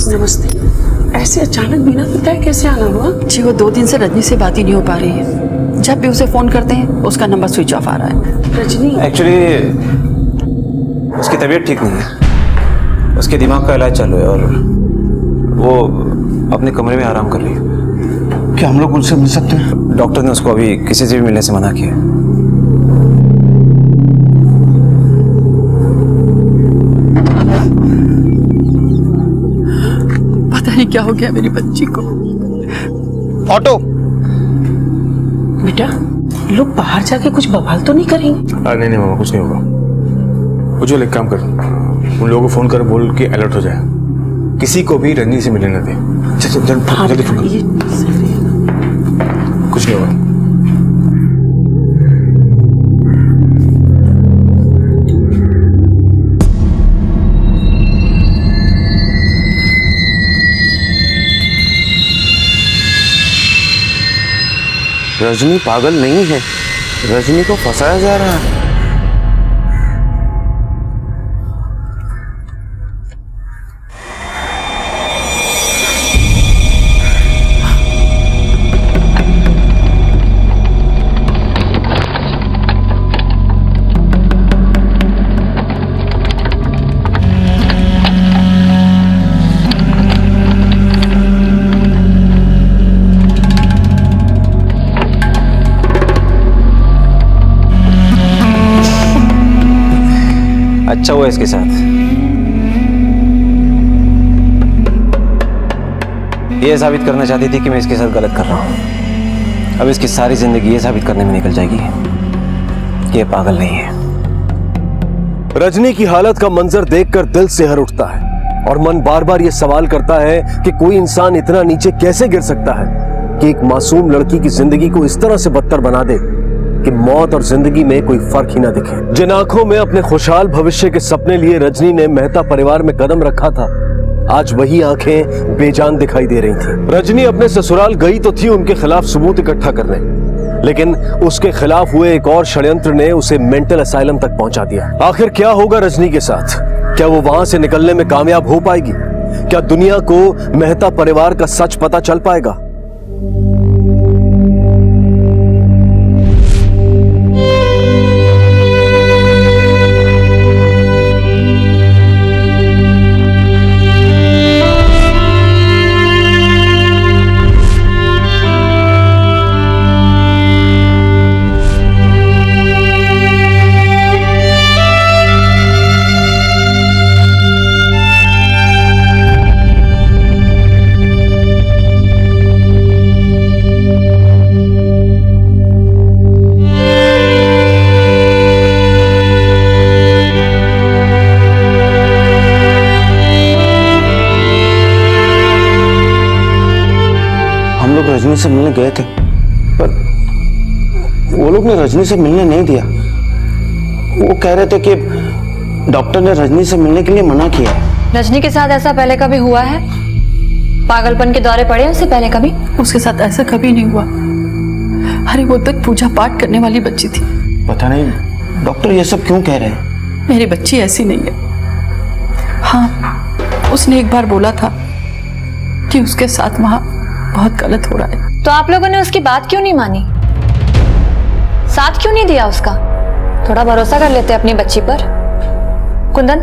नमस्ते। ऐसे अचानक बिना बताए कैसे आना हुआ? जी वो 2 दिन से रजनी से बात ही नहीं हो पा रही है। जब भी उसे फोन करते हैं उसका नंबर स्विच ऑफ आ रहा है। रजनी एक्चुअली उसकी तबीयत ठीक नहीं है, उसके दिमाग का इलाज चालू है और वो अपने कमरे में आराम कर रही है। क्या हम लोग उनसे मिल सकते हैं? डॉक्टर ने उसको अभी किसी से भी मिलने से मना किया है। पता नहीं क्या हो गया मेरी बच्ची को। ऑटो। बेटा, लोग बाहर जाके कुछ बवाल तो नहीं करेंगे? नहीं मामा, कुछ नहीं होगा। उज्जवल एक काम कर, उन लोगों को फोन कर बोल के अलर्ट हो जाए, किसी को भी रजनी से मिलने न दे। जल्दी फोन कर। कुछ नहीं होगा। रजनी पागल नहीं है, रजनी को फंसाया जा रहा है। अच्छा हुआ इसके साथ, ये साबित करना चाहती थी कि मैं इसके साथ गलत कर रहा हूं। अब इसकी सारी जिंदगी ये साबित करने में निकल जाएगी कि ये पागल नहीं है। रजनी की हालत का मंजर देखकर दिल सिहर उठता है और मन बार बार ये सवाल करता है कि कोई इंसान इतना नीचे कैसे गिर सकता है कि एक मासूम लड़की की जिंदगी को इस तरह से बदतर बना दे कि मौत और जिंदगी में कोई फर्क ही ना दिखे। जिन आंखों में अपने खुशहाल भविष्य के सपने लिए रजनी ने मेहता परिवार में कदम रखा था, आज वही आंखें बेजान दिखाई दे रही थीं। रजनी अपने ससुराल गई तो थी उनके खिलाफ सबूत इकट्ठा करने, लेकिन उसके खिलाफ हुए एक और षड्यंत्र ने उसे मेंटल असाइलम तक पहुंचा दिया। आखिर क्या होगा रजनी के साथ? क्या वो वहां से निकलने में कामयाब हो पाएगी? क्या दुनिया को मेहता परिवार का सच पता चल पाएगा? रजनी से मिलने गए थे, पर वो लोग ने रजनी से मिलने नहीं दिया। वो कह रहे थे कि डॉक्टर ने रजनी से मिलने के लिए मना किया है। रजनी के साथ ऐसा पहले कभी हुआ है? पागलपन के दौरे पड़े उससे पहले कभी? उसके साथ ऐसा कभी नहीं हुआ। अरे वो तक पूजा पाठ करने वाली बच्ची थी। पता नहीं डॉक्टर ये सब क्यों कह रहे हैं। मेरी बच्ची ऐसी नहीं है। हाँ, उसने एक बार बोला था कि उसके साथ वहां बहुत गलत हो रहा है। तो आप लोगों ने उसकी बात क्यों नहीं मानी? साथ क्यों नहीं दिया उसका? थोड़ा भरोसा कर लेते अपनी बच्ची पर। कुंदन,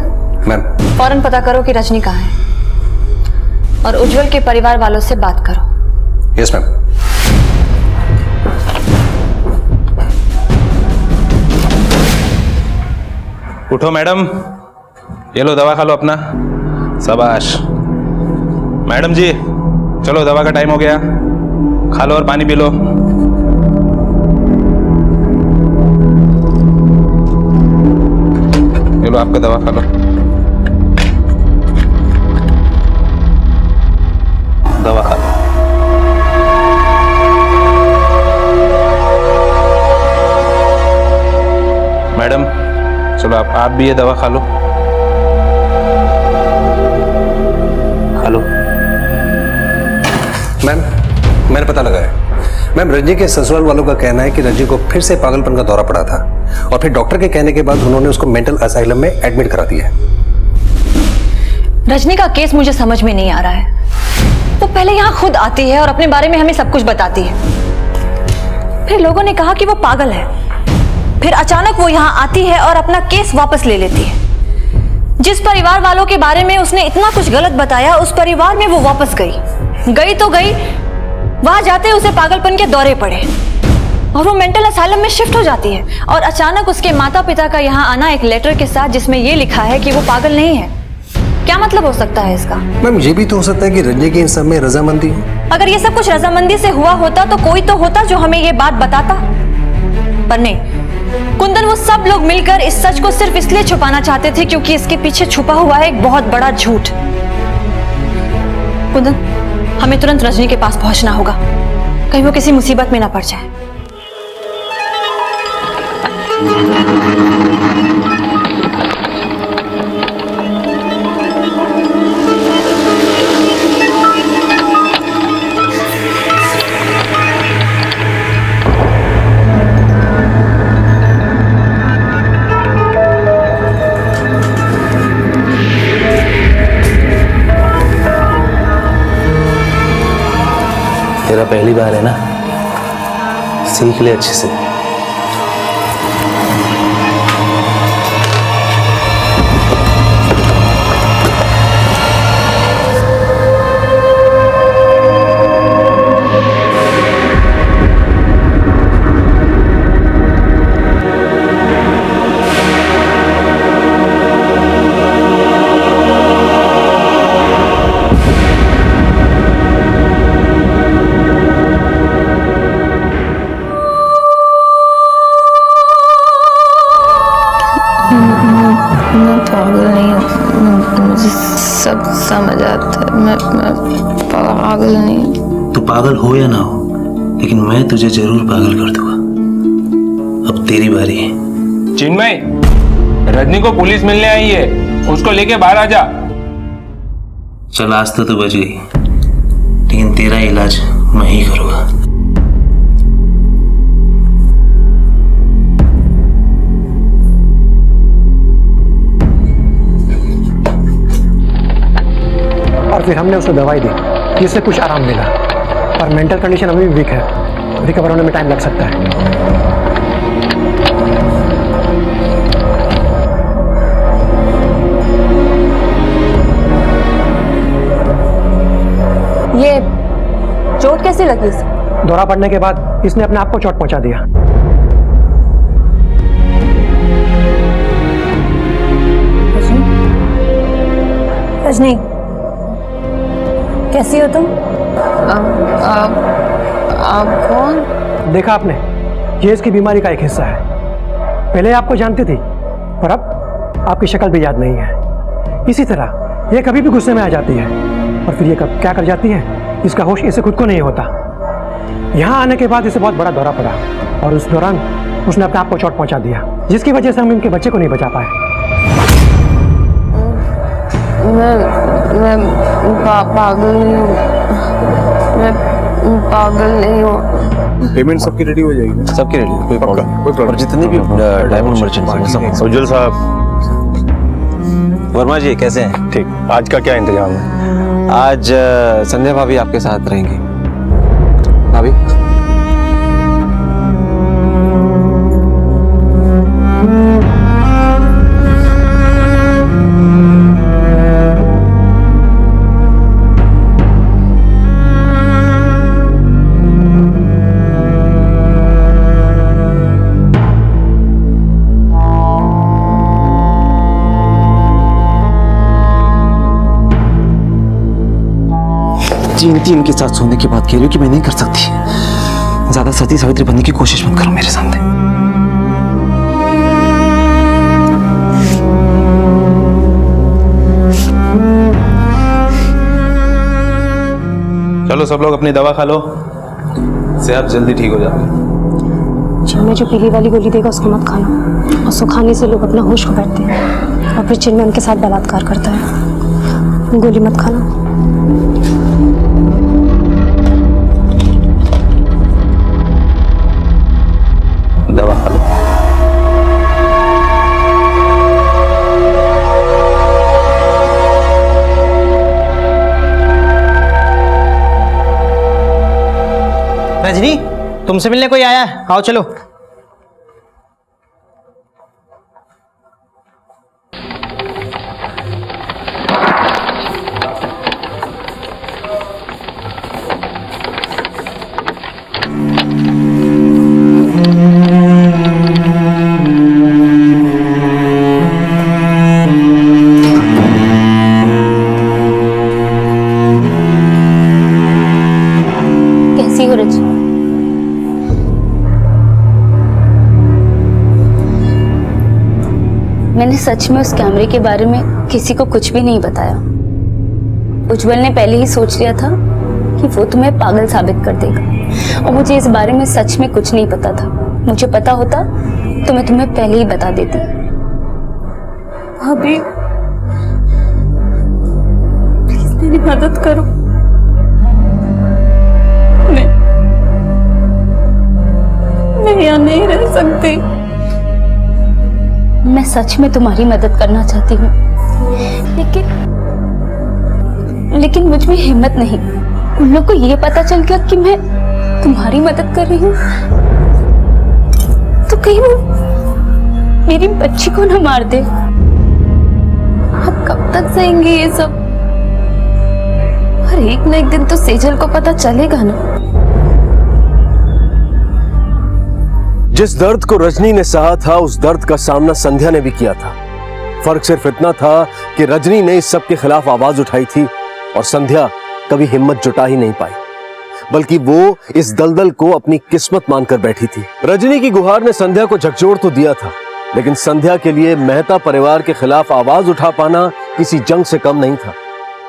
मैम फौरन पता करो कि रजनी कहाँ है और उज्जवल के परिवार वालों से बात करो। Yes ma'am. उठो मैडम, ये लो दवा खा लो अपना। शाबाश मैडम जी, चलो दवा का टाइम हो गया, खा लो और पानी पी लो। ये लो आपका दवा खा लो। दवा खा लो। मैडम चलो आप भी ये दवा खा लो। खा लो। मैम, मैंने पता लगाया। मैम, रजनी के ससुराल वालों का कहना है कि रजनी को फिर से पागलपन का दौरा पड़ा था और फिर डॉक्टर के कहने के बाद उन्होंने उसको मेंटल असाइलम में एडमिट करा दिया है। रजनी का केस मुझे समझ में नहीं आ रहा है। वो पहले यहाँ खुद आती है और अपने बारे में हमें सब कुछ बताती है, फिर लोगों ने कहा कि वो पागल है, फिर अचानक वो यहाँ आती है और अपना केस वापस ले लेती है। जिस परिवार वालों के बारे में उसने इतना कुछ गलत बताया, उस परिवार में वो वापस गई तो गई, वहां जाते उसे पागलपन के दौरे पड़े और वो मेंटल असाइलम में शिफ्ट हो जाती है। और अचानक उसके माता पिता का यहाँ आना एक लेटर के साथ जिसमें ये लिखा है कि वो पागल नहीं है। क्या मतलब हो सकता है इसका? मैम ये भी तो हो सकता है कि रंजनी की इन सब में रजामंदी हो। अगर ये सब कुछ रजामंदी से हुआ होता तो कोई तो होता जो हमें ये बात बताता, पर नहीं। कुंदन, वो सब लोग मिलकर इस सच को सिर्फ इसलिए छुपाना चाहते थे क्योंकि इसके पीछे छुपा हुआ है एक बहुत बड़ा झूठ। कुंदन, हमें तुरंत रजनी के पास पहुंचना होगा, कहीं वो किसी मुसीबत में ना पड़ जाए। तेरा पहली बार है ना, सीख ले अच्छे से। मैं पागल नहीं हूँ, मुझे सब समझ आता है। मैं पागल नहीं। तू पागल हो या ना हो, लेकिन मैं तुझे जरूर पागल कर दूंगा। अब तेरी बारी है। चिन्मय, रजनी को पुलिस मिलने आई है, उसको लेके बाहर आ जा। चल आज तो बच गई, लेकिन तेरा इलाज मैं ही करूंगा। और फिर हमने उसे दवाई दी जिससे कुछ आराम मिला, पर मेंटल कंडीशन अभी भी वीक है, रिकवर होने में टाइम लग सकता है। ये चोट कैसे लगी इसे? दौरा पड़ने के बाद इसने अपने आप को चोट पहुंचा दिया। रजनी, कैसी हो तुम? आप कौन? देखा आपने, ये इसकी बीमारी का एक हिस्सा है। पहले आपको जानती थी, पर अब आपकी शक्ल भी याद नहीं है। इसी तरह ये कभी भी गुस्से में आ जाती है और फिर ये कब क्या कर जाती है, इसका होश इसे खुद को नहीं होता। यहाँ आने के बाद इसे बहुत बड़ा दौरा पड़ा और उस दौरान उसने अपने आप को चोट पहुंचा दिया, जिसकी वजह से हम इनके बच्चे को नहीं बचा पाए। मैं पागल नहीं हूँ, मैं पागल नहीं हूँ। पेमेंट सबकी रेडी हो जाएगी ना? सबकी रेडी, कोई प्रॉब्लम कोई प्रॉब्लम। और जितने भी डायमंड मर्चेंट हैं सब। उज्जवल साहब, वर्मा जी कैसे हैं? ठीक। आज का क्या इंतजाम है? आज संध्या भाभी आपके साथ रहेंगी। भाभी जीनती इनके साथ सोने की बात कह रही हो कि मैं नहीं कर सकती। ज्यादा सती सावित्री बनने की कोशिश मत करो मेरे सामने। चलो सब लोग अपनी दवा खा लो, सेहत जल्दी ठीक हो जाएगी। हमें जो पीली वाली गोली देगा उसको मत खाना, उसको खाने से लोग अपना होश खो बैठते हैं और फिर चिन्मय उनके साथ बलात्कार करता है। गोली मत खाना। दवा खा लो। रजनी, तुमसे मिलने कोई आया है, आओ चलो। कैसी हो रजनी? मैंने सच में उस कैमरे के बारे में किसी को कुछ भी नहीं बताया। उज्जवल ने पहले ही सोच लिया था कि वो तुम्हें पागल साबित कर देगा, और मुझे इस बारे में सच में कुछ नहीं पता था। मुझे पता होता तो मैं तुम्हें पहले ही बता देती। अभी प्लीज मेरी मदद करो। मैं यहाँ नहीं रह सकती। मैं सच में तुम्हारी मदद करना चाहती हूँ, लेकिन मुझ में हिम्मत नहीं। उन लोग को ये पता चल गया कि मैं तुम्हारी मदद कर रही हूँ तो कहीं वो मेरी बच्ची को ना मार दे। अब कब तक सहेंगे ये सब? और एक ना एक दिन तो सेजल को पता चलेगा ना। जिस दर्द को रजनी ने सहा था, उस दर्द का सामना संध्या ने भी किया था। फर्क सिर्फ इतना था कि रजनी ने इस सब के खिलाफ आवाज उठाई थी और संध्या कभी हिम्मत जुटा ही नहीं पाई, बल्कि वो इस दलदल को अपनी किस्मत मानकर बैठी थी। रजनी की गुहार ने संध्या को झकझोर तो दिया था, लेकिन संध्या के लिए मेहता परिवार के खिलाफ आवाज उठा पाना किसी जंग से कम नहीं था,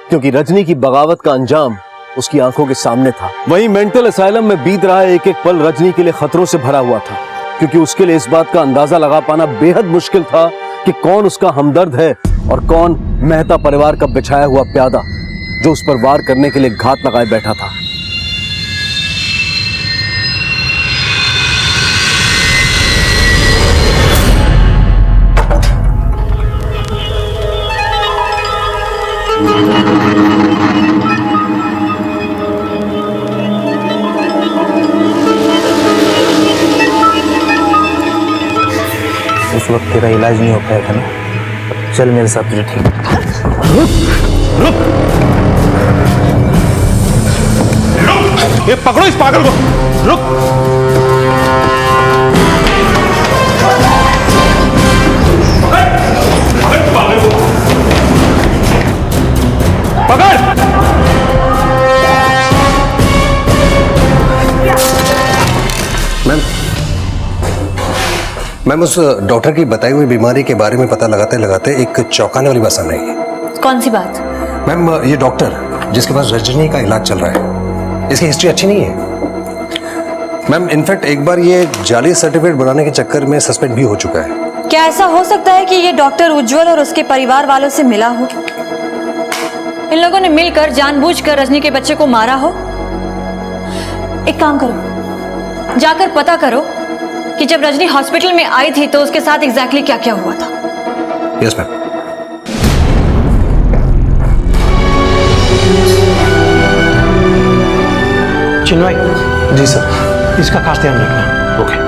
क्योंकि रजनी की बगावत का अंजाम उसकी आंखों के सामने था। वहीं मेंटल असाइलम में बीत रहा एक एक पल रजनी के लिए खतरों से भरा हुआ था, क्योंकि उसके लिए इस बात का अंदाजा लगा पाना बेहद मुश्किल था कि कौन उसका हमदर्द है और कौन मेहता परिवार का बिछाया हुआ प्यादा जो उस पर वार करने के लिए घात लगाए बैठा था। उस वक्त तेरा इलाज नहीं हो पाया था ना, चल मेरे साथ तुझे ठीक। रुक! ये पकड़ो इस पागल को। रुक! पागल को पकड़! मैम उस डॉक्टर की बताई हुई बीमारी के बारे में पता लगाते लगाते एक चौंकाने वाली बात सामने आई है। कौन सी बात? मैम ये डॉक्टर जिसके पास रजनी का इलाज चल रहा है, इसकी हिस्ट्री अच्छी नहीं है। मैम इनफैक्ट एक बार ये जाली सर्टिफिकेट बनाने के चक्कर में सस्पेंड भी हो चुका है। क्या ऐसा हो सकता है कि ये डॉक्टर उज्जवल और उसके परिवार वालों से मिला हो? इन लोगों ने मिलकर जानबूझकर रजनी के बच्चे को मारा हो? एक काम करो, जाकर पता करो कि जब रजनी हॉस्पिटल में आई थी तो उसके साथ एग्जैक्टली क्या क्या हुआ था। Yes ma'am. Chinmay ji sir. इसका खास ध्यान रखना। ओके।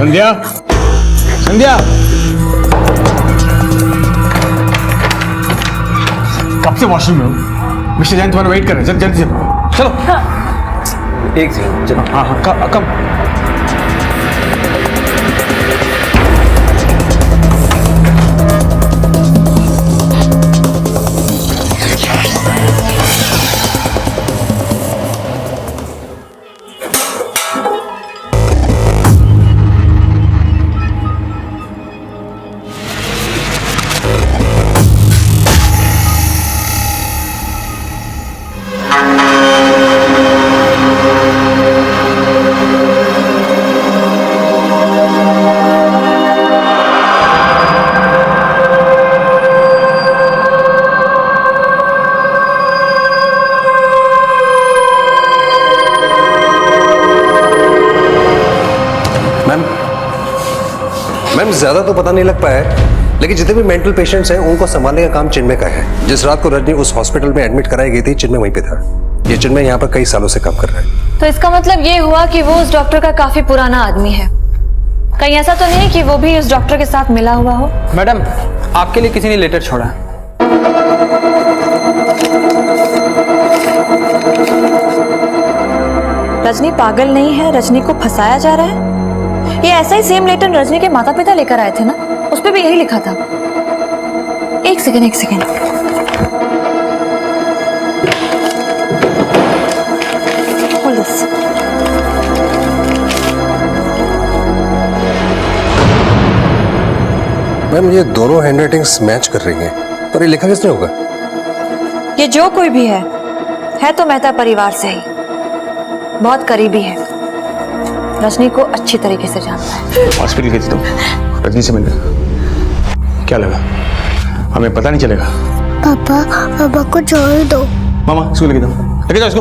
संध्या, संध्या, कब से वॉशरूम में हो? मिस्टर जैन तुम्हारा वेट कर रहे हैं, जल्दी चलो चलो। हाँ। एक सेकंड चलो। हाँ हाँ कब मैम ज्यादा तो पता नहीं लग पाया है, लेकिन जितने भी मेंटल पेशेंट्स हैं उनको संभालने का काम चिन्मय का है। जिस रात को रजनी उस हॉस्पिटल में एडमिट कराई गई थी, चिन्मय वहीं पे था। ये चिन्मय यहाँ पर कई सालों से काम कर रहा है। तो इसका मतलब ये हुआ कि वो उस डॉक्टर का काफी पुराना आदमी है। कहीं ऐसा तो नहीं कि वो भी उस डॉक्टर के साथ मिला हुआ हो? मैडम, आपके लिए किसी ने लेटर छोड़ा। रजनी पागल नहीं है, रजनी को फंसाया जा रहा है। ये ऐसा ही सेम लेटर रजनी के माता पिता लेकर आए थे ना, उस पे भी यही लिखा था। एक सेकेंड। Hold this. मैम ये दोनों हैंडराइटिंग्स मैच कर रही हैं, पर ये लिखा किसने होगा? ये जो कोई भी है तो मेहता परिवार से ही, बहुत करीबी है, रजनी को अच्छी तरीके से जानता है। हॉस्पिटल गई थी तुम रजनी से मिलने, क्या लगा? हमें पता नहीं चलेगा। पापा को छोड़ दो। मामा इसको लेके जाओ इसको।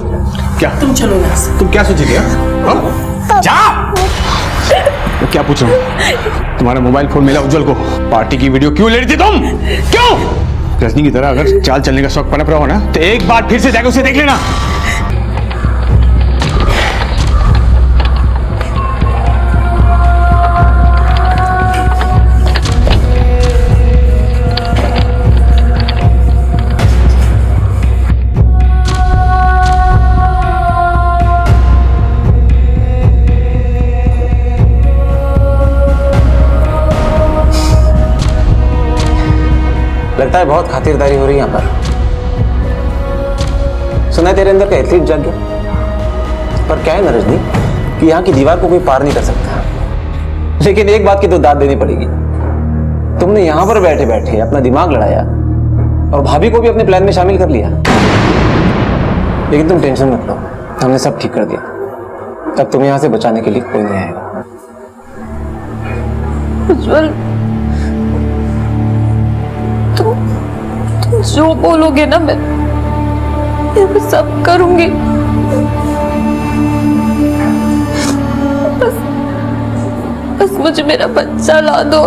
क्या तुम चलो यहाँ से। तुम क्या सोची क्या? जा। मैं क्या पूछ रहा हूँ? तुम्हारा मोबाइल फोन मिला उज्जवल को, पार्टी की वीडियो क्यों ले रही थी तुम? क्यों? रजनी की तरह अगर चाल चलने का शौक पनप रहा हो ना, तो एक बार फिर से जाकर उसे देख लेना। लगता है बहुत खातिरदारी हो रही है यहाँ पर। सुना है तेरे अंदर का एथलीट जाग गया, पर क्या है ना रजनी कि यहाँ की दीवार को कोई पार नहीं कर सकता। लेकिन एक बात की तो दाद देनी पड़ेगी, तुमने यहाँ पर बैठे बैठे अपना दिमाग लड़ाया और भाभी को भी अपने प्लान में शामिल कर लिया। लेकिन तुम टेंशन मत लो, हमने सब ठीक कर दिया। तब तुम्हें यहाँ से बचाने के लिए कोई नहीं आएगा। उज्जवल, तुम जो बोलोगे ना मैं सब करूंगी। बस मुझे मेरा बच्चा ला दो।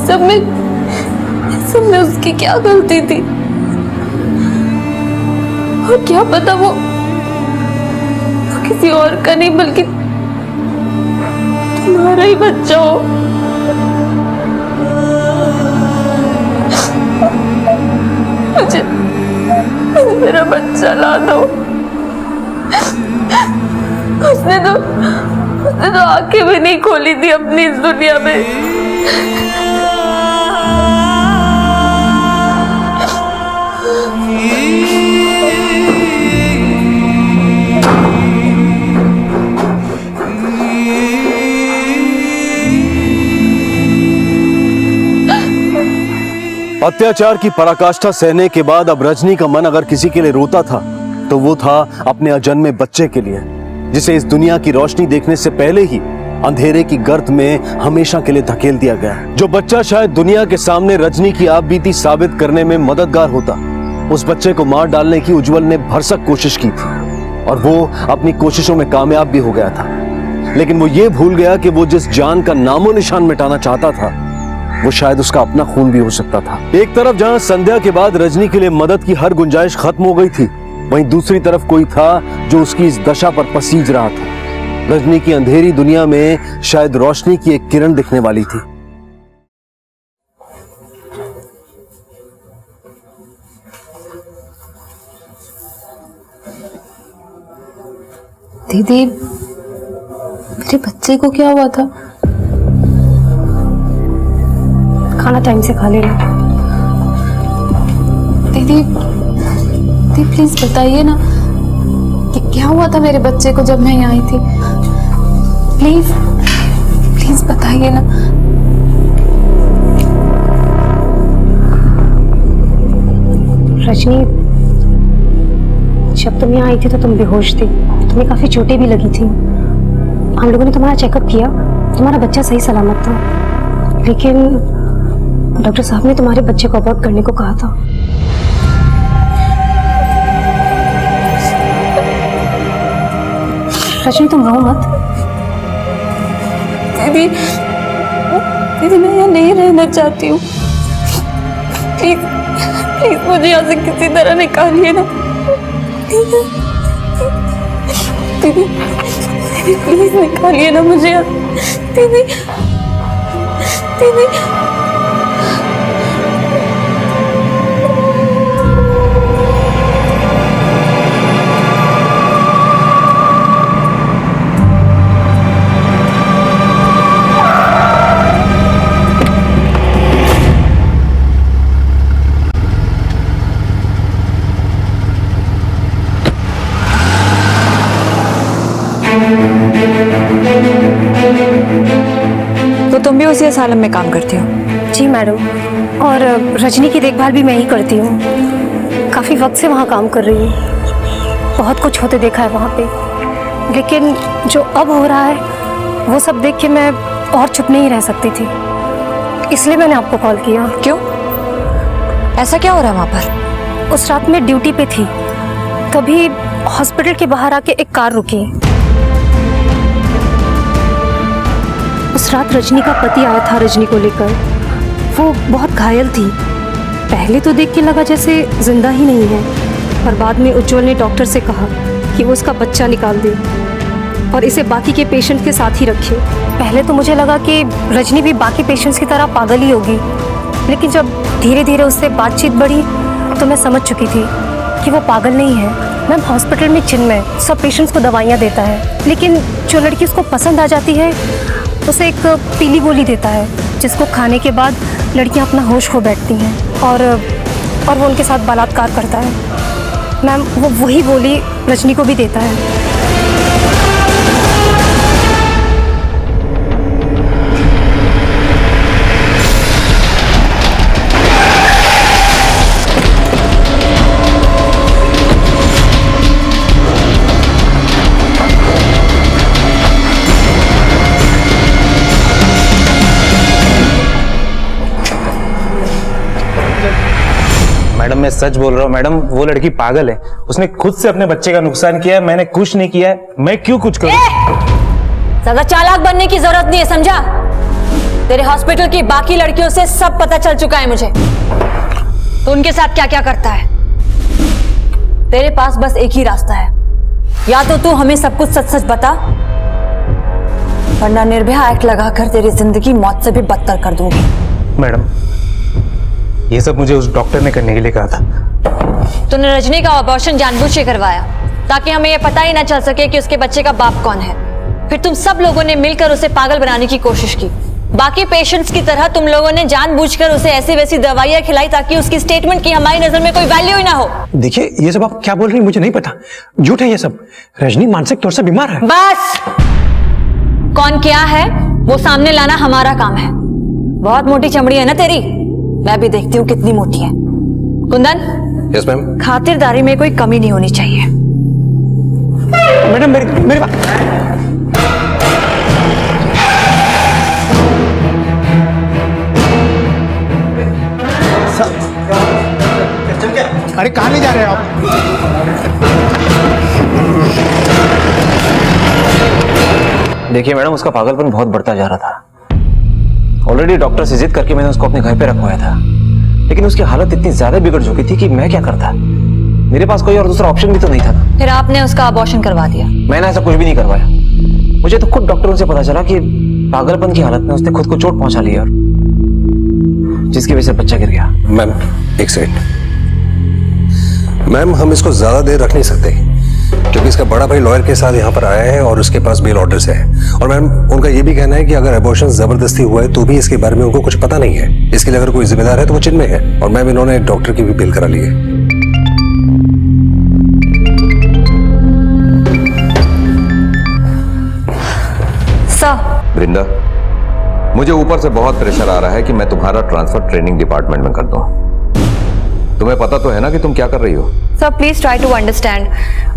सब में उसकी क्या गलती थी, और क्या पता वो किसी और का नहीं बल्कि तुम्हारा ही बच्चा हो। मुझे मेरा बच्चा ला दो। उसने तो आंखें भी नहीं खोली थी अपनी इस दुनिया में। अत्याचार की पराकाष्ठा सहने के बाद अब रजनी का मन अगर किसी के लिए रोता था तो वो था अपने अजन्मे बच्चे के लिए, जिसे इस दुनिया की रोशनी देखने से पहले ही अंधेरे की गर्त में हमेशा के लिए धकेल दिया गया है। जो बच्चा शायद दुनिया के सामने रजनी की आपबीती साबित करने में मददगार होता, उस बच्चे को मार डालने की उज्जवल ने भरसक कोशिश की थी और वो अपनी कोशिशों में कामयाब भी हो गया था। लेकिन वो ये भूल गया कि वो जिस जान का नामो निशान मिटाना चाहता था वो शायद उसका अपना खून भी हो सकता था। एक तरफ जहां संध्या के बाद रजनी के लिए मदद की हर गुंजाइश खत्म हो गई थी, वहीं दूसरी तरफ कोई था जो उसकी इस दशा पर पसीज रहा था। रजनी की अंधेरी दुनिया में शायद रोशनी की एक किरण दिखने वाली थी। दीदी, मेरे बच्चे को क्या हुआ था? खाना टाइम से खा लेना। दीदी प्लीज बताइए ना कि क्या हुआ था मेरे बच्चे को जब मैं यहाँ आई थी। प्लीज बताइए ना। रजनी, जब तुम यहाँ आई थी तो तुम बेहोश थी, तुम्हें काफी चोटें भी लगी थी। हम लोगों ने तुम्हारा चेकअप किया, तुम्हारा बच्चा सही सलामत था, लेकिन डॉक्टर साहब ने तुम्हारे बच्चे को अबॉर्ट करने को कहा था। रजनी, तुम रो मत। दीदी, दीदी मैं यहाँ नहीं रहना चाहती हूँ। प्लीज प्लीज मुझे यहाँ से किसी तरह निकालिए ना। दीदी दीदी दीदी प्लीज निकालिए ना मुझे यहाँ। दीदी दीदी तो तुम भी उसी असालम में काम करती हो? जी मैडम, और रजनी की देखभाल भी मैं ही करती हूँ। काफ़ी वक्त से वहाँ काम कर रही हूँ। बहुत कुछ होते देखा है वहाँ पे, लेकिन जो अब हो रहा है वो सब देख के मैं और चुप नहीं रह सकती थी, इसलिए मैंने आपको कॉल किया। क्यों? ऐसा क्या हो रहा है वहाँ पर? उस रात मैं ड्यूटी पे थी, तभी हॉस्पिटल के बाहर आके एक कार रुकी। उस रात रजनी का पति आया था रजनी को लेकर। वो बहुत घायल थी। पहले तो देख के लगा जैसे जिंदा ही नहीं है, पर बाद में उज्जवल ने डॉक्टर से कहा कि वो उसका बच्चा निकाल दे और इसे बाकी के पेशेंट के साथ ही रखे। पहले तो मुझे लगा कि रजनी भी बाकी पेशेंट्स की तरह पागल ही होगी, लेकिन जब धीरे धीरे उससे बातचीत बढ़ी तो मैं समझ चुकी थी कि वो पागल नहीं है। मैम, हॉस्पिटल में चिन्मय सब पेशेंट्स को दवाइयाँ देता है, लेकिन जो लड़की उसको पसंद आ जाती है उसे एक पीली गोली देता है, जिसको खाने के बाद लड़कियां अपना होश खो बैठती हैं और वो उनके साथ बलात्कार करता है। मैम, वो वही गोली रजनी को भी देता है। मैडम मैं सच बोल रहा हूँ मैडम, वो लड़की पागल है। उसने खुद से अपने बच्चे का नुकसान किया है, मैंने कुछ नहीं किया है। मैं क्यों कुछ करूं? ज्यादा चालाक बनने की जरूरत नहीं है, समझा? तेरे हॉस्पिटल की बाकी लड़कियों से सब पता चल चुका है मुझे, तो उनके साथ क्या क्या करता है। तेरे पास बस एक ही रास्ता है, या तो तू हमें सब कुछ सच सच बता, वरना निर्भया एक्ट लगाकर तेरी जिंदगी मौत से भी बदतर कर दूंगी। मैडम, ये सब मुझे उस डॉक्टर ने करने के लिए कहा था। तूने रजनी का अबॉर्शन जानबूझ के करवाया ताकि हमें यह पता ही ना चल सके कि उसके बच्चे का बाप कौन है। फिर तुम सब लोगों ने मिलकर उसे पागल बनाने की कोशिश की। बाकी पेशेंट्स की तरह तुम लोगों ने जानबूझकर उसे ऐसी वैसी दवाइयां खिलाई ताकि उसकी स्टेटमेंट की हमारी नजर में कोई वैल्यू ही ना हो। देखिए, ये सब आप क्या बोल रही हैं मुझे नहीं पता, झूठ है ये सब। रजनी मानसिक तौर से बीमार है। बस, कौन क्या है वो सामने लाना हमारा काम है। बहुत मोटी चमड़ी है ना तेरी, मैं भी देखती हूँ कितनी मोटी है। Kundan, yes ma'am. खातिरदारी में कोई कमी नहीं होनी चाहिए। मैडम मेरी बात। अरे कहाँ ले जा रहे हैं आप? देखिए मैडम, उसका पागलपन बहुत बढ़ता जा रहा था। ऑलरेडी डॉक्टर से जिद करके मैंने उसको अपने घर पे रखवाया था, लेकिन उसकी हालत इतनी ज्यादा बिगड़ चुकी थी कि मैं क्या करता। मेरे पास कोई और दूसरा ऑप्शन भी तो नहीं था। फिर आपने उसका अबॉर्शन करवा दिया? मैंने ऐसा कुछ भी नहीं करवाया। मुझे तो खुद डॉक्टरों से पता चला कि पागलपन की हालत में उसने खुद को चोट पहुंचा ली, और जिसकी वजह से बच्चा गिर गया। मैम एक सेकंड मैम, हम इसको ज्यादा देर रख नहीं सकते क्योंकि इसका बड़ा भाई लॉयर के साथ यहाँ पर आया है और उसके पास बेल ऑर्डर्स है। और मैम उनका ये भी कहना है कि अगर एबॉर्शन जबरदस्ती हुआ है तो भी इसके बारे में उनको कुछ पता नहीं है। इसके लिए अगर कोई जिम्मेदार है तो वो चिन्मय है। और मैम इन्होंने डॉक्टर की भी बेल करा ली है। वृंदा, मुझे ऊपर से बहुत प्रेशर आ रहा है कि मैं तुम्हारा ट्रांसफर ट्रेनिंग डिपार्टमेंट में कर दूं। तुम्हें पता तो है ना कि तुम क्या कर रही हो? Sir please try to understand.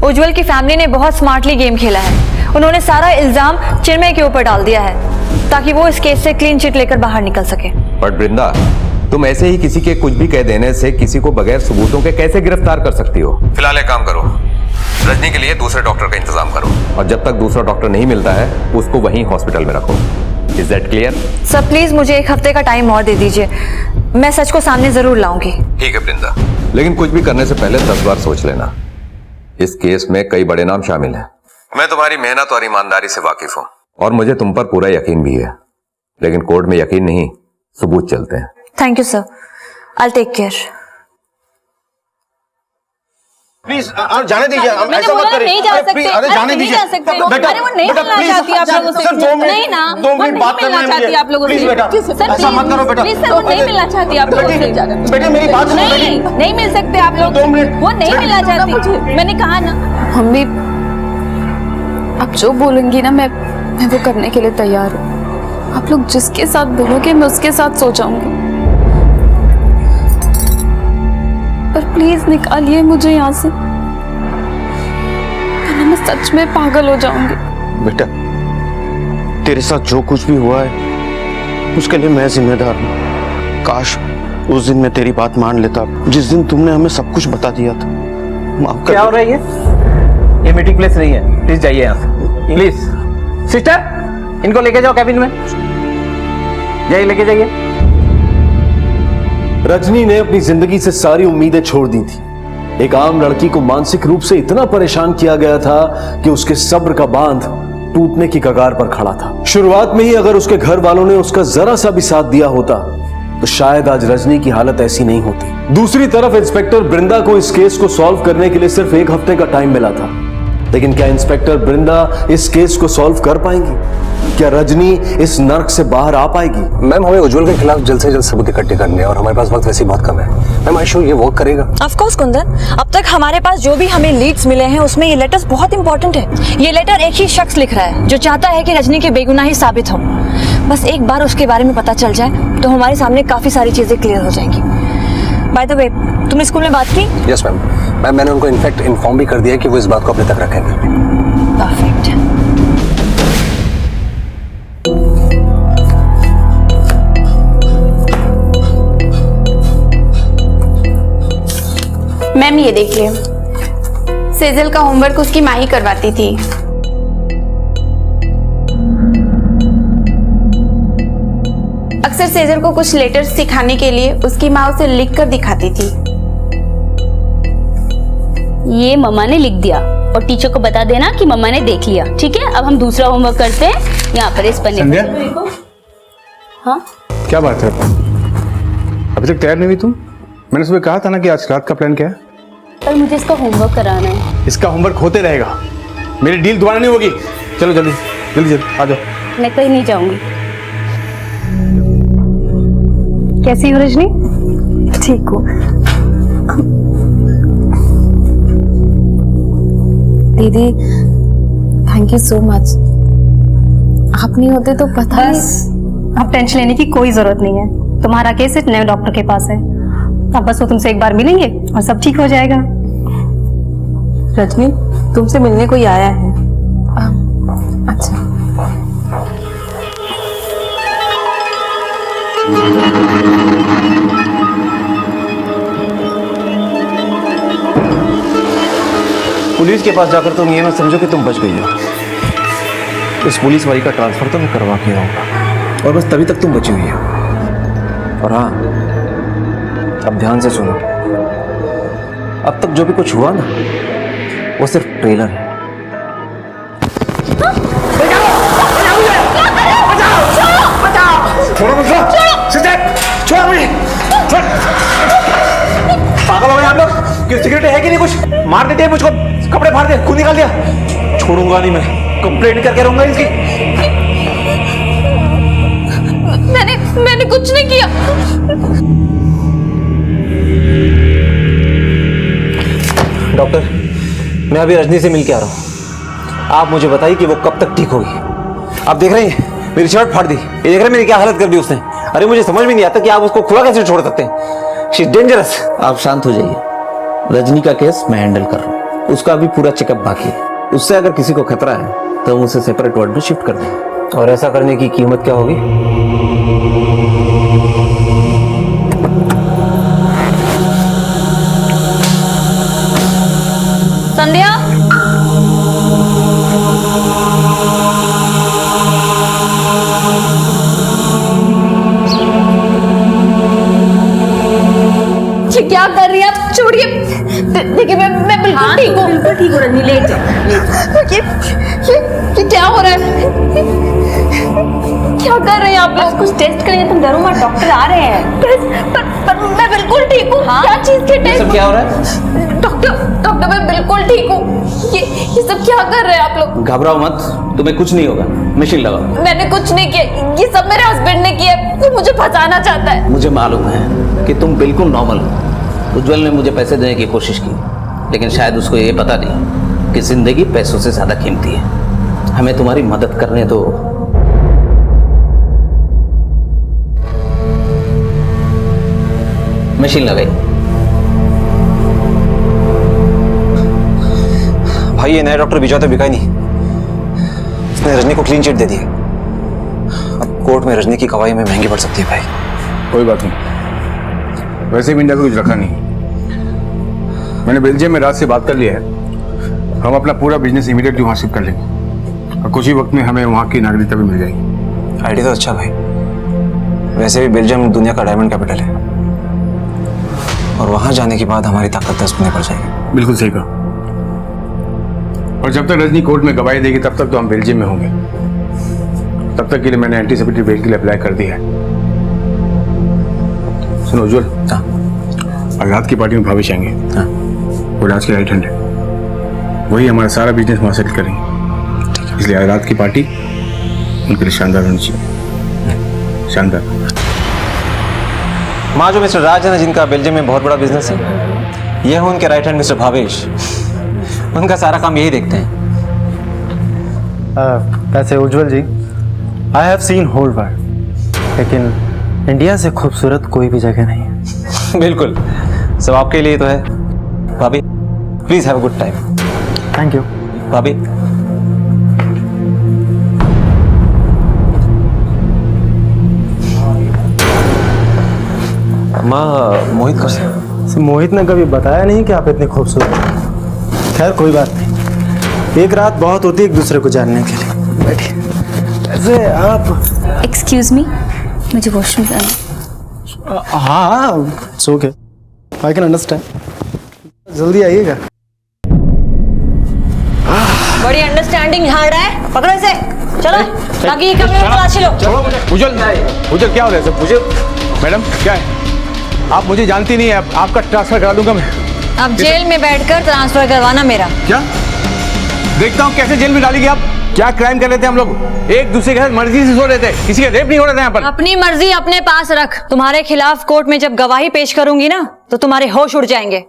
Ujjwal की फैमिली ने बहुत स्मार्टली गेम खेला है। उन्होंने सारा इल्जाम चिन्मय के ऊपर डाल दिया है ताकि वो इस केस से क्लीन चिट लेकर बाहर निकल सके। बट वृंदा, तुम ऐसे ही किसी के कुछ भी कह देने से किसी को बगैर सबूतों के कैसे गिरफ्तार कर सकती हो? फिलहाल एक काम करो, रजनी के लिए दूसरे डॉक्टर का इंतजाम करो, और जब तक दूसरा डॉक्टर नहीं मिलता है उसको वहीं हॉस्पिटल में रखो। Is that clear? Sir please मुझे 1 हफ्ते का टाइम और दे दीजिए, मैं सच को सामने जरूर लाऊंगी। ठीक है वृंदा, लेकिन कुछ भी करने से पहले 10 बार सोच लेना। इस केस में कई बड़े नाम शामिल हैं। मैं तुम्हारी मेहनत और ईमानदारी से वाकिफ हूं और मुझे तुम पर पूरा यकीन भी है, लेकिन कोर्ट में यकीन नहीं, सबूत चलते हैं। Thank you sir, I will take care. Please जाने दीजिए, मैंने ऐसा बोला मत करिए। नहीं जा अरे, सकते। प्लीज, अरे अरे जाने नहीं दीजिए जा सकते। बेटा, अरे वो नहीं बेटा, मिलना प्लीज, चाहती आप लोगों से। सर 2 मिनट, नहीं ना, 2 वो मिनट नहीं बात करना मिलना है चाहती मुझे। आप लोगों से। प्लीज बेटा, सर, ऐसा मत करो बेटा। प्लीज सर, वो नहीं मिलना चाहती आप लोगों से। बेटे मेरी बात सुनो। नहीं, नहीं मिल सकते आप लोग। 2 मिनट। वो नहीं मिलना चाहती, मैंने कहा ना। हम भी आप जो बोलेंगी ना, मैं वो करने के लिए तैयार हूँ। आप लोग जिसके साथ बोलोगे मैं उसके साथ सो जाऊंगी, पर प्लीज निकालिए मुझे यहाँ से, वरना मैं सच में पागल हो जाऊंगी। बेटा, तेरे साथ जो कुछ भी हुआ है उसके लिए मैं जिम्मेदार हूँ। काश उस दिन मैं तेरी बात मान लेता, जिस दिन तुमने हमें सब कुछ बता दिया था। माफ कर। क्या हो रहा है ये मीटिंग प्लेस नहीं है, प्लीज जाइए यहाँ से। प्लीज सिस्टर, इनको लेके जाओ कैबिन में, जाइए लेके जाइए। रजनी ने अपनी जिंदगी से सारी उम्मीदें छोड़ दी थी। एक आम लड़की को मानसिक रूप से इतना परेशान किया गया था कि उसके सब्र का बांध टूटने की कगार पर खड़ा था। शुरुआत में ही अगर उसके घर वालों ने उसका जरा सा भी साथ दिया होता तो शायद आज रजनी की हालत ऐसी नहीं होती। दूसरी तरफ इंस्पेक्टर बृंदा को इस केस को सॉल्व करने के लिए सिर्फ 1 हफ्ते का टाइम मिला था, लेकिन क्या इंस्पेक्टर बृंदा इस केस को सॉल्व कर पाएंगी? क्या रजनी इस नर्क से बाहर आ पाएगी? मैम, हमें उज्जवल के खिलाफ जल्द से जल्द सबूत इकट्ठे करने हैं और हमारे पास वक्त वैसे ही बहुत कम है। मैम, आई श्योर ये वर्क करेगा। ऑफ कोर्स कुंदन, अब तक हमारे पास जो भी हमें लीड्स मिले हैं उसमें ये लेटर्स बहुत इंपॉर्टेंट है। ये लेटर एक ही शख्स लिख रहा है जो चाहता है कि रजनी की बेगुनाही साबित हो। बस एक बार उसके बारे में पता चल जाए तो हमारे सामने काफी सारी चीजें क्लियर हो जाएंगी। बाय द वे, तुमने स्कूल में बात की? यस मैम, मैंने उनको इनफैक्ट इन्फॉर्म भी कर दिया कि वो इस बात को अपने तक रखेंगे। परफेक्ट। मैम ये देखिए, सेजल का होमवर्क उसकी माँ ही करवाती थी। अक्सर सेजल को कुछ लेटर्स सिखाने के लिए उसकी माँ उसे लिख कर दिखाती थी। ये मम्मा ने लिख दिया और टीचर को बता देना कि मम्मा ने देख लिया। ठीक है, अब हम दूसरा होमवर्क करते हैं। यहाँ पर इस पन्ने पे। हाँ क्या बात है, अभी तक तैयार नहीं हुई तुम? मैंने सुबह कहा था ना कि आज रात का प्लान क्या है? पर मुझे इसका होमवर्क कराना है। इसका होमवर्क होते रहेगा, मेरी डील दोबारा नहीं होगी। चलो जल्दी जल्दी जल्दी आ जाओ। मैं कहीं नहीं जाऊंगी। कैसी हो रजनी? ठीक हूँ दीदी, थैंक यू सो मच। आप नहीं होते तो पता नहीं। अब टेंशन लेने की कोई जरूरत नहीं है। तुम्हारा केस एक नए डॉक्टर के पास है, अब बस वो तुमसे एक बार मिलेंगे और सब ठीक हो जाएगा। रजनी, तुमसे मिलने कोई आया है। अच्छा। पुलिस के पास जाकर तुम ये मत समझो कि तुम बच गई हो। इस पुलिस वाली का ट्रांसफर तो मैं करवा के रहूंगा और बस तभी तक तुम बची हुई हो। और हाँ, अब ध्यान से सुनो, अब तक जो भी कुछ हुआ ना वो सिर्फ ट्रेलर है। छोड़ो मुझे, छोड़ो मुझे। पागल हो गए आप लोग? कि सिगरेट है कि नहीं? कुछ मार देते हैं मुझको, कपड़े फाड़ दे, खून निकाल दिया। छोड़ूंगा नहीं मैं, कंप्लेंट करके रहूंगा इसकी। मैंने कुछ नहीं किया। डॉक्टर, मैं अभी रजनी से मिल के आ रहा हूँ। आप मुझे बताइए कि वो कब तक ठीक होगी। आप देख रहे हैं मेरी शर्ट फाड़ दी, ये देख रहे हैं मेरी क्या हालत कर दी उसने। अरे मुझे समझ में नहीं आता कि आप उसको खुला कैसे छोड़ सकते हैं। She is dangerous. आप शांत हो जाइए, रजनी का केस मैं हैंडल कर रहा हूँ, उसका अभी पूरा चेकअप बाकी है। उससे अगर किसी को खतरा है तो हम उसे सेपरेट वार्ड में शिफ्ट कर देंगे। और ऐसा करने की कीमत क्या होगी? संध्या, ये क्या कर रही है आप? छोड़िए। देखिए मैं बिल्कुल ठीक हूँ। बिल्कुल ठीक हो रही, लेट जाओ। ये क्या हो रहा है? क्या कर रहे हैं आप लोग? कुछ टेस्ट करेंगे, तुम डरो मत, डॉक्टर आ रहे हैं। पर मैं बिल्कुल ठीक हूँ। क्या चीज के टेस्ट? सब क्या हो रहा है? डॉक्टर मैं बिल्कुल ठीक हूँ। ये सब क्या कर रहे हैं आप लोग? घबराओ मत, तुम्हें कुछ नहीं होगा। मशीन लगाओ। मैंने कुछ नहीं किया, ये सब मेरे हस्बैंड ने किया। वो मुझे फंसाना चाहता है। मुझे मालूम है कि तुम बिल्कुल नॉर्मल हो। उज्जवल ने मुझे पैसे देने की कोशिश की, लेकिन शायद उसको ये पता नहीं कि जिंदगी पैसों से ज्यादा कीमती है। हमें तुम्हारी मदद करने दो। मशीन लगाई। भाई ये नया डॉक्टर विजय तो बिका ही नहीं। इसने रजनी को क्लीन चिट दे दी। अब कोर्ट में रजनी की गवाही में महंगी पड़ सकती है भाई। कोई बात नहीं, वैसे भी इंडिया को कुछ रखा नहीं। मैंने बेल्जियम में रात से बात कर लिया है। हम अपना पूरा बिजनेस इमीडिएटली वहाँ शिफ्ट कर लेंगे और कुछ ही वक्त में हमें वहाँ की नागरिकता भी मिल जाएगी। आइडिया तो अच्छा भाई। वैसे भी बेल्जियम दुनिया का डायमंड कैपिटल है और वहां जाने के बाद हमारी ताकत 10 गुना बढ़ जाएगी। बिल्कुल सही कहा। और जब तक रजनी कोर्ट में गवाही देगी तब तक तो हम बेल्जियम में होंगे। तब तक के लिए मैंने एंटीसिपेटरी बेल के लिए अप्लाई कर दिया है। सुनो उज्जवल, आजाद की पार्टी में भावेश आएंगे। वो राज के राइट हैंड है, वही हमारा सारा बिजनेस वहां सेटल करेंगे। इसलिए आजाद की पार्टी उनके लिए शानदार होनी चाहिए। शानदार। माँ जो मिस्टर राज है ना, जिनका बेल्जियम में बहुत बड़ा बिजनेस है, ये है उनके राइट हैंड मिस्टर भावेश। उनका सारा काम यही देखते हैं। वैसे Ujjwal ji, I have seen whole world, लेकिन इंडिया से खूबसूरत कोई भी जगह नहीं है। बिल्कुल, सब आपके लिए तो है। भाभी please have a good time. Thank you भाभी। माँ मोहित को मोहित ने कभी बताया नहीं कि आप इतने खूबसूरत हैं। खैर कोई बात नहीं, एक रात बहुत होती है एक दूसरे को जानने के लिए। बैठिए। वैसे आप एक्सक्यूज मी, मुझे वॉशरूम जाना। हाँ it's okay, I can understand. जल्दी आइएगा। बड़ी अंडरस्टैंडिंग झाड़ रहा है, पकड़ो इसे। चलो बाकी ये कमरे में तलाशी लो। उज्जवल क्या हो रहा है सब? मुझे मैडम क्या है, आप मुझे जानती नहीं है, आपका ट्रांसफर करा दूंगा मैं। अब जेल में बैठकर ट्रांसफर करवाना मेरा। क्या? देखता हूँ कैसे जेल में डालेगी आप। क्या क्राइम कर रहे थे हम लोग? एक दूसरे के साथ मर्जी से सो रहे थे, किसी का रेप नहीं हो रहा था यहाँ पर। अपनी मर्जी अपने पास रख। तुम्हारे खिलाफ कोर्ट में जब गवाही पेश करूंगी ना, तो तुम्हारे होश उड़ जाएंगे।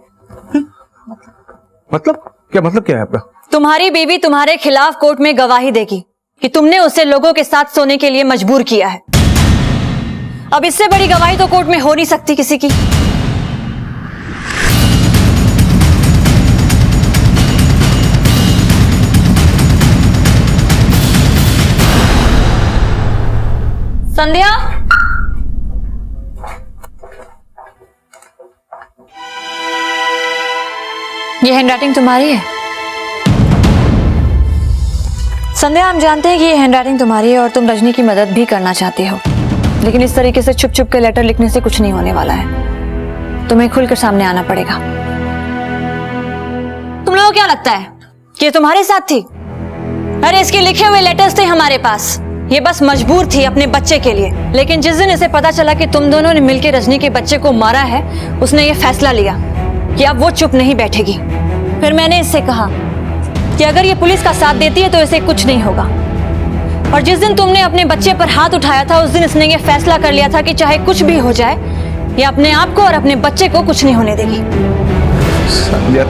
मतलब क्या है आपका? तुम्हारी बीवी तुम्हारे खिलाफ कोर्ट में गवाही देगी कि तुमने उसे लोगों के साथ सोने के लिए मजबूर किया है। अब इससे बड़ी गवाही तो कोर्ट में हो नहीं सकती किसी की। संध्या, ये हैंडराइटिंग तुम्हारी है? संध्या, हम जानते हैं कि ये हैंडराइटिंग तुम्हारी है और तुम रजनी की मदद भी करना चाहती हो, लेकिन इस तरीके से छुप छुप के लेटर लिखने से कुछ नहीं होने वाला है। तुम्हें खुलकर सामने आना पड़ेगा। तुम लोगों को क्या लगता है कि ये तुम्हारे साथ थी? अरे इसके लिखे हुए लेटर्स थे हमारे पास। ये बस मजबूर थी अपने बच्चे के लिए, लेकिन जिस दिन इसे पता चला कि तुम दोनों ने मिलकर रजनी के बच्चे को मारा है, उसने ये फैसला लिया कि अब वो चुप नहीं बैठेगी। फिर मैंने इससे कहा कि अगर ये पुलिस का साथ देती है तो इसे कुछ नहीं होगा। और जिस दिन तुमने अपने बच्चे पर हाथ उठाया था, उस दिन इसने ये फैसला कर लिया था कि चाहे कुछ भी हो जाए, ये अपने आप को और अपने बच्चे को कुछ नहीं होने देगी।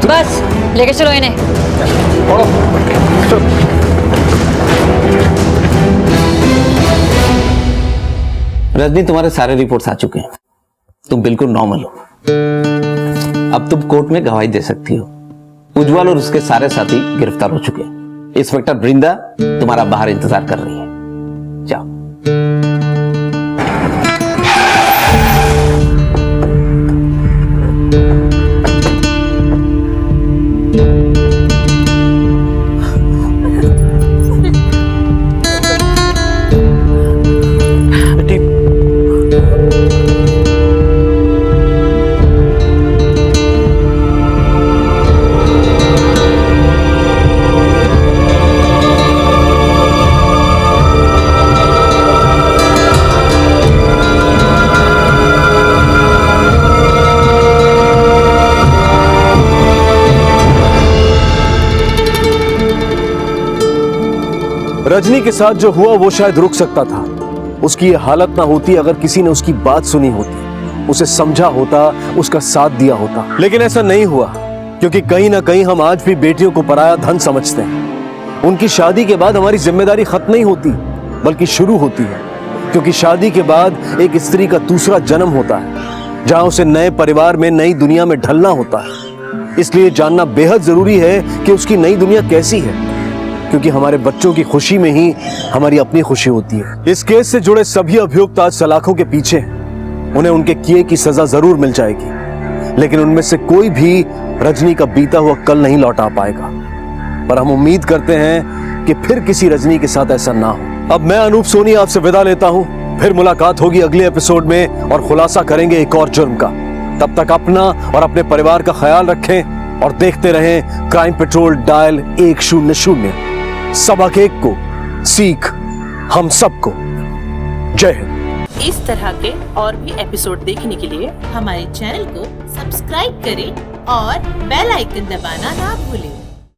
बस लेके चलो इन्हें। रजनी, तुम्हारे सारे रिपोर्ट्स आ चुके हैं। तुम बिल्कुल नॉर्मल हो। अब तुम कोर्ट में गवाही दे सकती हो। उज्जवल और उसके सारे साथी गिरफ्तार हो चुके हैं। इंस्पेक्टर वृंदा तुम्हारा बाहर इंतजार कर रही है। जाओ। रजनी के साथ जो हुआ वो शायद रुक सकता था। उसकी ये हालत ना होती अगर किसी ने उसकी बात सुनी होती, उसे समझा होता, उसका साथ दिया होता। लेकिन ऐसा नहीं हुआ, क्योंकि कहीं ना कहीं हम आज भी बेटियों को पराया धन समझते हैं। उनकी शादी के बाद हमारी जिम्मेदारी खत्म नहीं होती, बल्कि शुरू होती है। क्योंकि शादी के बाद एक स्त्री का दूसरा जन्म होता है, जहां उसे नए परिवार में, नई दुनिया में ढलना होता है। इसलिए जानना बेहद जरूरी है कि उसकी नई दुनिया कैसी है, क्योंकि हमारे बच्चों की खुशी में ही हमारी अपनी खुशी होती है। इस केस से जुड़े सभी अभियुक्त आज सलाखों के पीछे हैं। उन्हें उनके किए की सजा जरूर मिल जाएगी, लेकिन उनमें से कोई भी रजनी का बीता हुआ कल नहीं लौटा पाएगा। पर हम उम्मीद करते हैं कि फिर किसी रजनी के साथ ऐसा ना हो। अब मैं अनूप सोनी आपसे विदा लेता हूं। फिर मुलाकात होगी अगले एपिसोड में और खुलासा करेंगे एक और जुर्म का। तब तक अपना और अपने परिवार का ख्याल रखें और देखते रहें क्राइम पेट्रोल डायल 100। सबक एक को, सीख हम सबको। जय हिंद। इस तरह के और भी एपिसोड देखने के लिए हमारे चैनल को सब्सक्राइब करें और बेल आइकन दबाना ना भूलें।